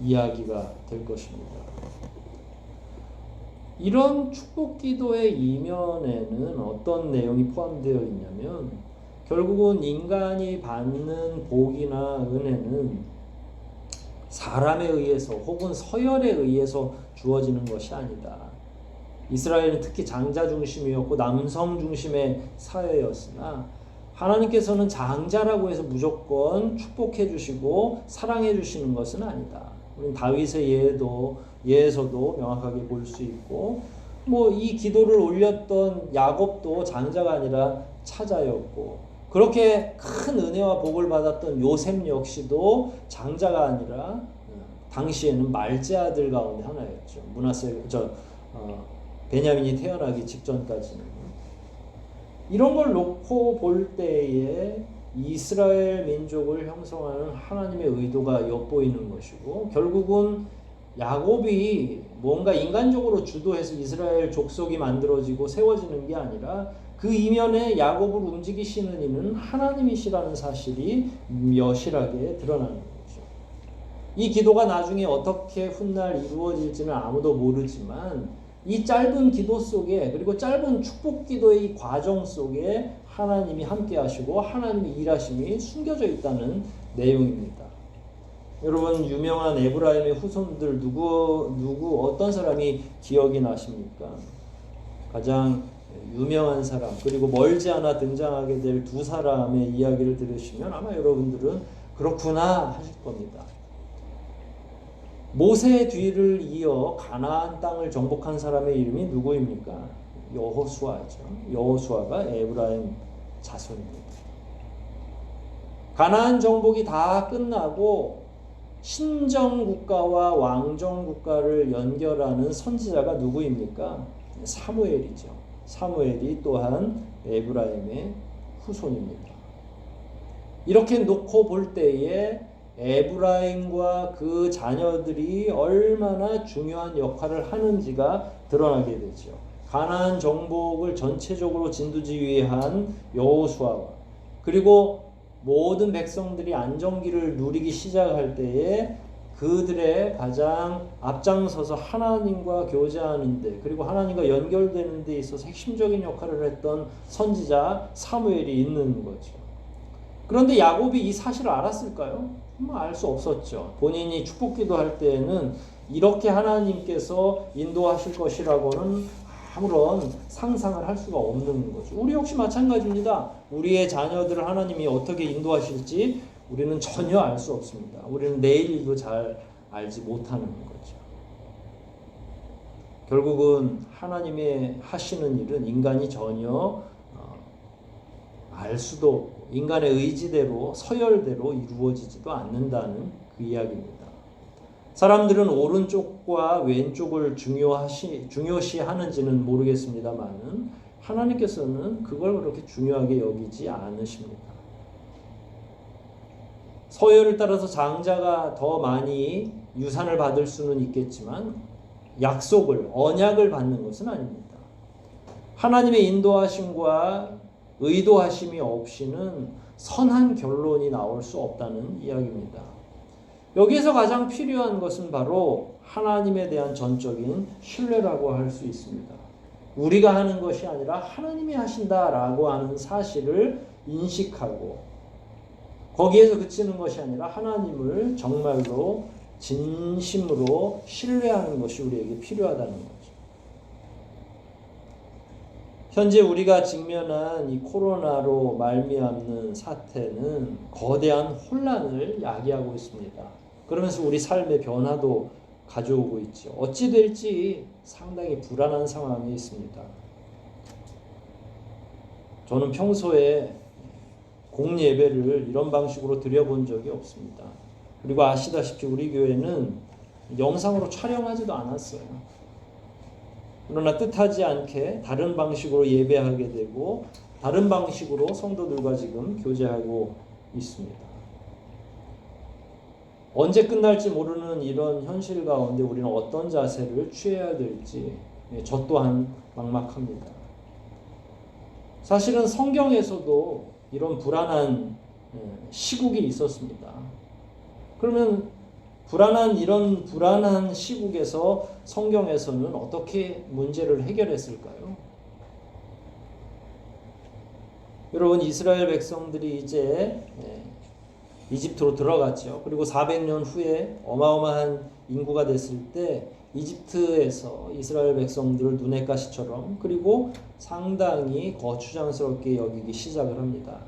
이야기가 될 것입니다. 이런 축복 기도의 이면에는 어떤 내용이 포함되어 있냐면 결국은 인간이 받는 복이나 은혜는 사람에 의해서 혹은 서열에 의해서 주어지는 것이 아니다. 이스라엘은 특히 장자 중심이었고 남성 중심의 사회였으나 하나님께서는 장자라고 해서 무조건 축복해 주시고 사랑해 주시는 것은 아니다. 우리는 다윗의 예에서도 명확하게 볼 수 있고 뭐 이 기도를 올렸던 야곱도 장자가 아니라 차자였고 그렇게 큰 은혜와 복을 받았던 요셉 역시도 장자가 아니라 당시에는 말제 아들 가운데 하나였죠. 베냐민이 태어나기 직전까지는. 이런 걸 놓고 볼 때에 이스라엘 민족을 형성하는 하나님의 의도가 엿보이는 것이고 결국은 야곱이 뭔가 인간적으로 주도해서 이스라엘 족속이 만들어지고 세워지는 게 아니라 그 이면에 야곱을 움직이시는 이는 하나님이시라는 사실이 여실하게 드러나는 거죠. 이 기도가 나중에 어떻게 훗날 이루어질지는 아무도 모르지만 이 짧은 기도 속에 그리고 짧은 축복 기도의 이 과정 속에 하나님이 함께 하시고 하나님의 일하심이 숨겨져 있다는 내용입니다. 여러분 유명한 에브라임의 후손들 누구 어떤 사람이 기억이 나십니까? 가장 유명한 사람 그리고 멀지 않아 등장하게 될 두 사람의 이야기를 들으시면 아마 여러분들은 그렇구나 하실 겁니다. 모세의 뒤를 이어 가나안 땅을 정복한 사람의 이름이 누구입니까? 여호수아죠. 여호수아가 에브라임 자손입니다. 가나안 정복이 다 끝나고 신정 국가와 왕정 국가를 연결하는 선지자가 누구입니까? 사무엘이죠. 사무엘이 또한 에브라임의 후손입니다. 이렇게 놓고 볼 때에 에브라임과 그 자녀들이 얼마나 중요한 역할을 하는지가 드러나게 되죠. 가나안 정복을 전체적으로 진두지휘한 여호수아와 그리고 모든 백성들이 안정기를 누리기 시작할 때에 그들의 가장 앞장서서 하나님과 교제하는 데 그리고 하나님과 연결되는 데 있어서 핵심적인 역할을 했던 선지자 사무엘이 있는 거죠. 그런데 야곱이 이 사실을 알았을까요? 알 수 없었죠. 본인이 축복기도 할 때에는 이렇게 하나님께서 인도하실 것이라고는 아무런 상상을 할 수가 없는 거죠. 우리 역시 마찬가지입니다. 우리의 자녀들을 하나님이 어떻게 인도하실지 우리는 전혀 알 수 없습니다. 우리는 내일 일도 잘 알지 못하는 거죠. 결국은 하나님의 하시는 일은 인간이 전혀 알 수도 없고 인간의 의지대로 서열대로 이루어지지도 않는다는 그 이야기입니다. 사람들은 오른쪽과 왼쪽을 중요시 하는지는 모르겠습니다만은 하나님께서는 그걸 그렇게 중요하게 여기지 않으십니다. 서열을 따라서 장자가 더 많이 유산을 받을 수는 있겠지만 언약을 받는 것은 아닙니다. 하나님의 인도하심과 의도하심이 없이는 선한 결론이 나올 수 없다는 이야기입니다. 여기에서 가장 필요한 것은 바로 하나님에 대한 전적인 신뢰라고 할 수 있습니다. 우리가 하는 것이 아니라 하나님이 하신다라고 하는 사실을 인식하고 거기에서 그치는 것이 아니라 하나님을 정말로 진심으로 신뢰하는 것이 우리에게 필요하다는 거죠. 현재 우리가 직면한 이 코로나로 말미암는 사태는 거대한 혼란을 야기하고 있습니다. 그러면서 우리 삶의 변화도 가져오고 있죠. 어찌 될지 상당히 불안한 상황에 있습니다. 저는 평소에 공예배를 이런 방식으로 드려본 적이 없습니다. 그리고 아시다시피 우리 교회는 영상으로 촬영하지도 않았어요. 그러나 뜻하지 않게 다른 방식으로 예배하게 되고 다른 방식으로 성도들과 지금 교제하고 있습니다. 언제 끝날지 모르는 이런 현실 가운데 우리는 어떤 자세를 취해야 될지 저 또한 막막합니다. 사실은 성경에서도 이런 불안한 시국이 있었습니다. 그러면 이런 불안한 시국에서 성경에서는 어떻게 문제를 해결했을까요? 여러분, 이스라엘 백성들이 이제 이집트로 들어갔죠. 그리고 400년 후에 어마어마한 인구가 됐을 때 이집트에서 이스라엘 백성들을 눈의 가시처럼 그리고 상당히 거추장스럽게 여기기 시작을 합니다.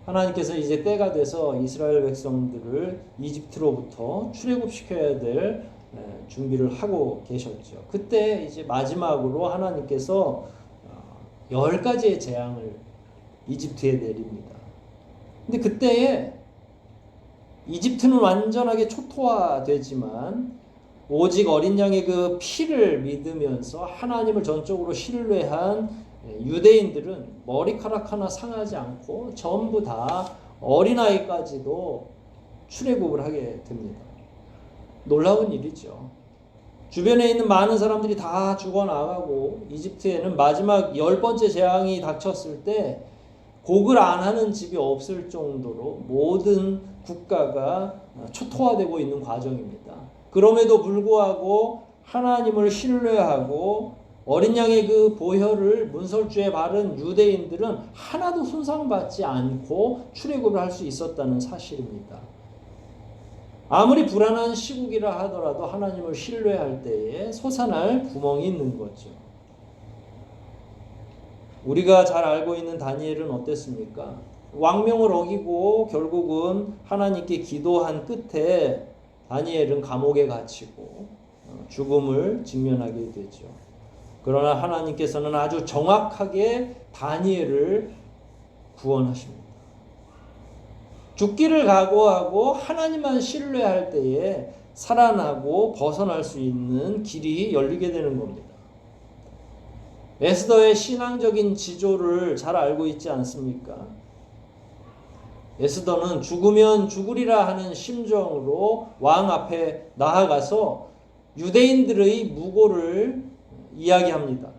하나님께서 이제 때가 돼서 이스라엘 백성들을 이집트로부터 출애굽시켜야 될 준비를 하고 계셨죠. 그때 이제 마지막으로 하나님께서 10가지의 재앙을 이집트에 내립니다. 근데 그때에 이집트는 완전하게 초토화되지만 오직 어린 양의 그 피를 믿으면서 하나님을 전적으로 신뢰한 유대인들은 머리카락 하나 상하지 않고 전부 다 어린아이까지도 출애굽을 하게 됩니다. 놀라운 일이죠. 주변에 있는 많은 사람들이 다 죽어나가고 이집트에는 마지막 10번째 재앙이 닥쳤을 때 곡을 안 하는 집이 없을 정도로 모든 국가가 초토화되고 있는 과정입니다. 그럼에도 불구하고 하나님을 신뢰하고 어린 양의 그 보혈을 문설주에 바른 유대인들은 하나도 손상받지 않고 출애굽을 할 수 있었다는 사실입니다. 아무리 불안한 시국이라 하더라도 하나님을 신뢰할 때에 솟아날 구멍이 있는 거죠. 우리가 잘 알고 있는 다니엘은 어땠습니까? 왕명을 어기고 결국은 하나님께 기도한 끝에 다니엘은 감옥에 갇히고 죽음을 직면하게 되죠. 그러나 하나님께서는 아주 정확하게 다니엘을 구원하십니다. 죽기를 각오하고 하나님만 신뢰할 때에 살아나고 벗어날 수 있는 길이 열리게 되는 겁니다. 에스더의 신앙적인 지조를 잘 알고 있지 않습니까? 에스더는 죽으면 죽으리라 하는 심정으로 왕 앞에 나아가서 유대인들의 무고를 이야기합니다.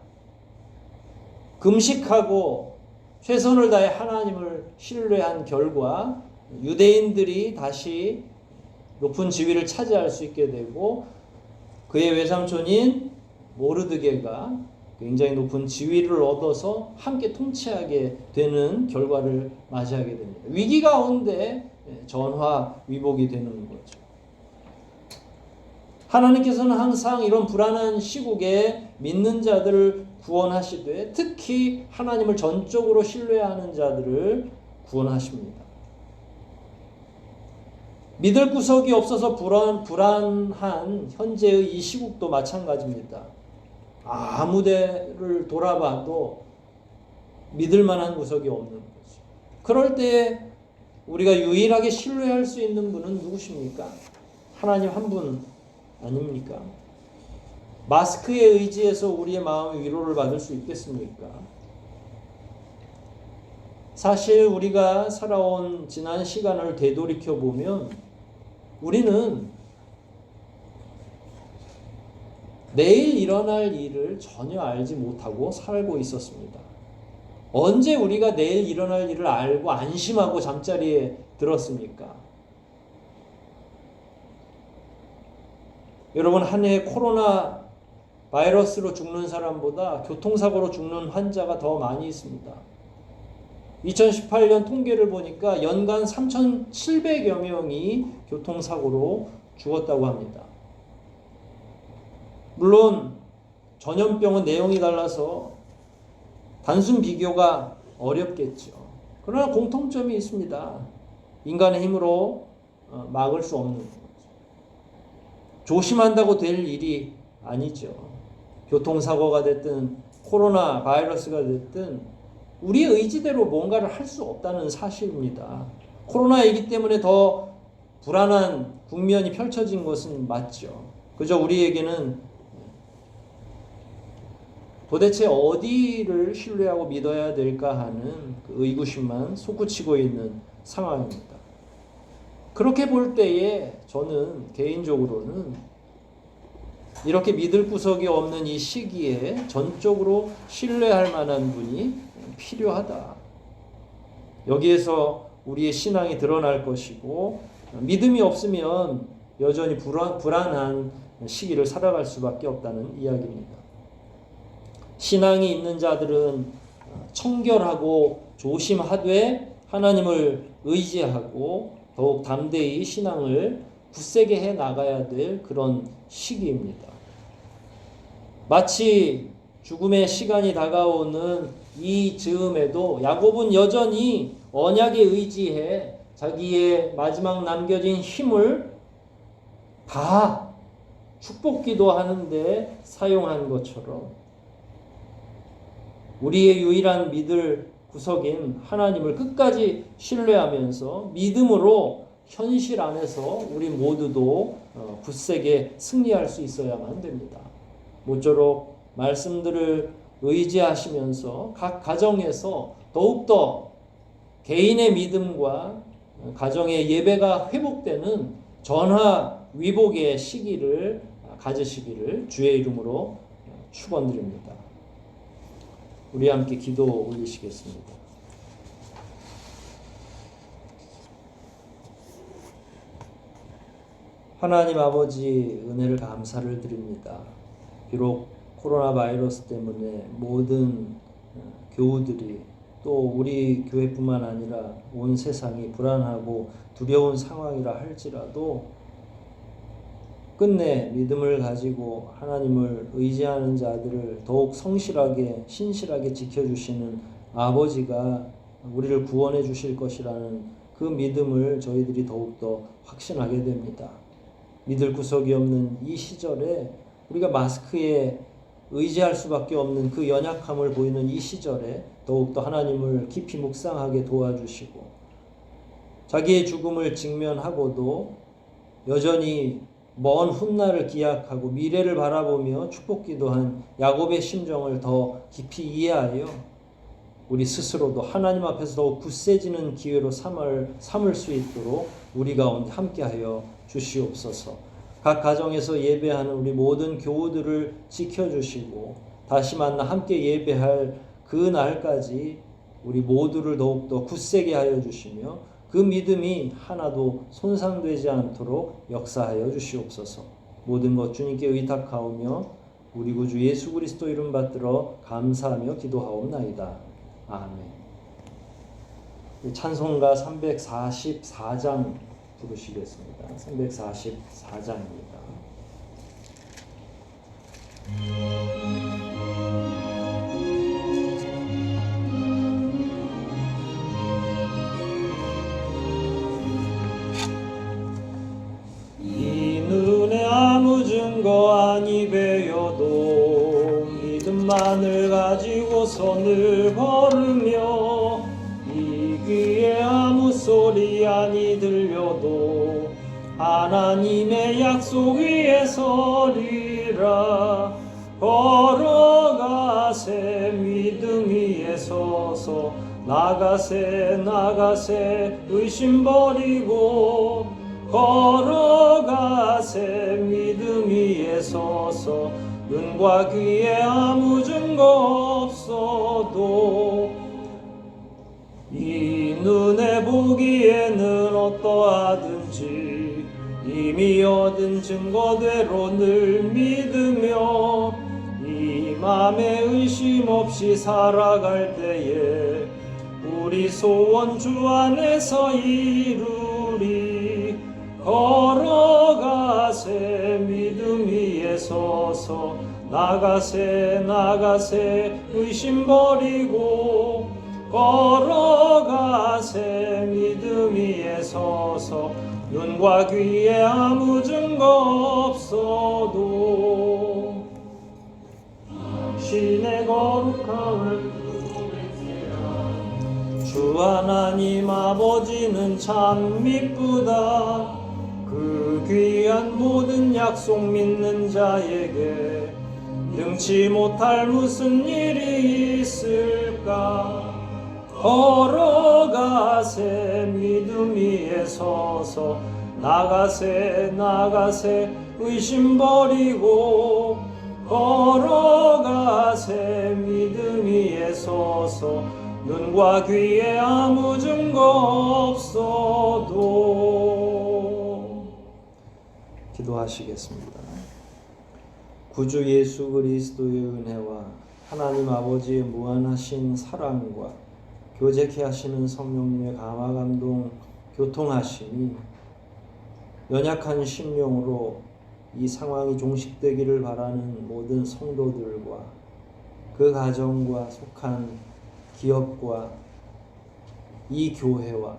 금식하고 최선을 다해 하나님을 신뢰한 결과 유대인들이 다시 높은 지위를 차지할 수 있게 되고 그의 외삼촌인 모르드게가 굉장히 높은 지위를 얻어서 함께 통치하게 되는 결과를 맞이하게 됩니다. 위기 가운데 전화위복이 되는 거죠. 하나님께서는 항상 이런 불안한 시국에 믿는 자들을 구원하시되 특히 하나님을 전적으로 신뢰하는 자들을 구원하십니다. 믿을 구석이 없어서 불안한 현재의 이 시국도 마찬가지입니다. 아무 데를 돌아봐도 믿을 만한 구석이 없는 거죠. 그럴 때 우리가 유일하게 신뢰할 수 있는 분은 누구십니까? 하나님 한 분 아닙니까? 마스크에 의지해서 우리의 마음의 위로를 받을 수 있겠습니까? 사실 우리가 살아온 지난 시간을 되돌이켜 보면 우리는 내일 일어날 일을 전혀 알지 못하고 살고 있었습니다. 언제 우리가 내일 일어날 일을 알고 안심하고 잠자리에 들었습니까? 여러분, 한 해 코로나 바이러스로 죽는 사람보다 교통사고로 죽는 환자가 더 많이 있습니다. 2018년 통계를 보니까 연간 3,700여 명이 교통사고로 죽었다고 합니다. 물론 전염병은 내용이 달라서 단순 비교가 어렵겠죠. 그러나 공통점이 있습니다. 인간의 힘으로 막을 수 없는 거죠. 조심한다고 될 일이 아니죠. 교통사고가 됐든 코로나 바이러스가 됐든 우리의 의지대로 뭔가를 할 수 없다는 사실입니다. 코로나이기 때문에 더 불안한 국면이 펼쳐진 것은 맞죠. 그저 우리에게는 도대체 어디를 신뢰하고 믿어야 될까 하는 그 의구심만 솟구치고 있는 상황입니다. 그렇게 볼 때에 저는 개인적으로는 이렇게 믿을 구석이 없는 이 시기에 전적으로 신뢰할 만한 분이 필요하다. 여기에서 우리의 신앙이 드러날 것이고, 믿음이 없으면 여전히 불안한 시기를 살아갈 수밖에 없다는 이야기입니다. 신앙이 있는 자들은 청결하고 조심하되 하나님을 의지하고 더욱 담대히 신앙을 굳세게 해 나가야 될 그런 시기입니다. 마치 죽음의 시간이 다가오는 이 즈음에도 야곱은 여전히 언약에 의지해 자기의 마지막 남겨진 힘을 다 축복 기도하는데 사용한 것처럼 우리의 유일한 믿을 구석인 하나님을 끝까지 신뢰하면서 믿음으로 현실 안에서 우리 모두도 굳세게 승리할 수 있어야만 됩니다. 모쪼록 말씀들을 의지하시면서 각 가정에서 더욱더 개인의 믿음과 가정의 예배가 회복되는 전화 위복의 시기를 가지시기를 주의 이름으로 축원드립니다. 우리 함께 기도 올리시겠습니다. 하나님 아버지, 은혜를 감사를 드립니다. 비록 코로나 바이러스 때문에 모든 교우들이 또 우리 교회뿐만 아니라 온 세상이 불안하고 두려운 상황이라 할지라도 끝내 믿음을 가지고 하나님을 의지하는 자들을 더욱 성실하게 신실하게 지켜주시는 아버지가 우리를 구원해 주실 것이라는 그 믿음을 저희들이 더욱더 확신하게 됩니다. 믿을 구석이 없는 이 시절에 우리가 마스크에 의지할 수밖에 없는 그 연약함을 보이는 이 시절에 더욱더 하나님을 깊이 묵상하게 도와주시고 자기의 죽음을 직면하고도 여전히 먼 훗날을 기약하고 미래를 바라보며 축복기도한 야곱의 심정을 더 깊이 이해하여 우리 스스로도 하나님 앞에서 더욱 굳세지는 기회로 삼을 수 있도록 우리 가운데 함께하여 주시옵소서. 각 가정에서 예배하는 우리 모든 교우들을 지켜주시고 다시 만나 함께 예배할 그 날까지 우리 모두를 더욱더 굳세게 하여 주시며 그 믿음이 하나도 손상되지 않도록 역사하여 주시옵소서. 모든 것 주님께 의탁하오며 우리 구주 예수 그리스도 이름 받들어 감사하며 기도하옵나이다. 아멘. 찬송가 344장 부르시겠습니다. 344장입니다. 이 눈에 아무 증거 아니 배여도 믿음만을 가지고 선을 걸으며 이 귀에 아무 소리 아니 들려도 하나님의 약속 위에 서리라. 걸어가세 믿음 위에 서서 나가세 의심 버리고 걸어가세 믿음 위에 서서 눈과 귀에 아무 증거 없어도 이 눈에 보기에는 어떠하든지 이미 얻은 증거대로 늘 믿으며 이 맘에 의심 없이 살아갈 때에 우리 소원 주 안에서 이루리. 걸어가세 믿음 위에 서서 나가세 의심 버리고 걸어가세 믿음 위에 서서 눈과 귀에 아무 증거 없어도 신의 거룩함을 주 하나님 아버지는 참 미쁘다. 그 귀한 모든 약속 믿는 자에게 능치 못할 무슨 일이 있을까. 걸어가세 믿음 위에 서서 나가세 나가세 의심 버리고 걸어가세 믿음 위에 서서 눈과 귀에 아무 증거 없어도. 기도하시겠습니다. 구주 예수 그리스도의 은혜와 하나님 아버지의 무한하신 사랑과 교제케 하시는 성령님의 감화 감동 교통하심이 연약한 심령으로 이 상황이 종식되기를 바라는 모든 성도들과 그 가정과 속한 기업과 이 교회와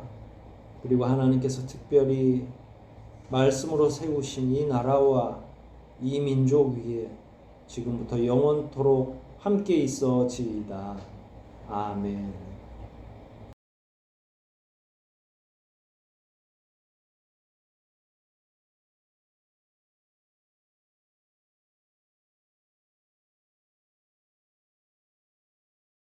그리고 하나님께서 특별히 말씀으로 세우신 이 나라와 이 민족 위에 지금부터 영원토록 함께 있어지이다. 아멘.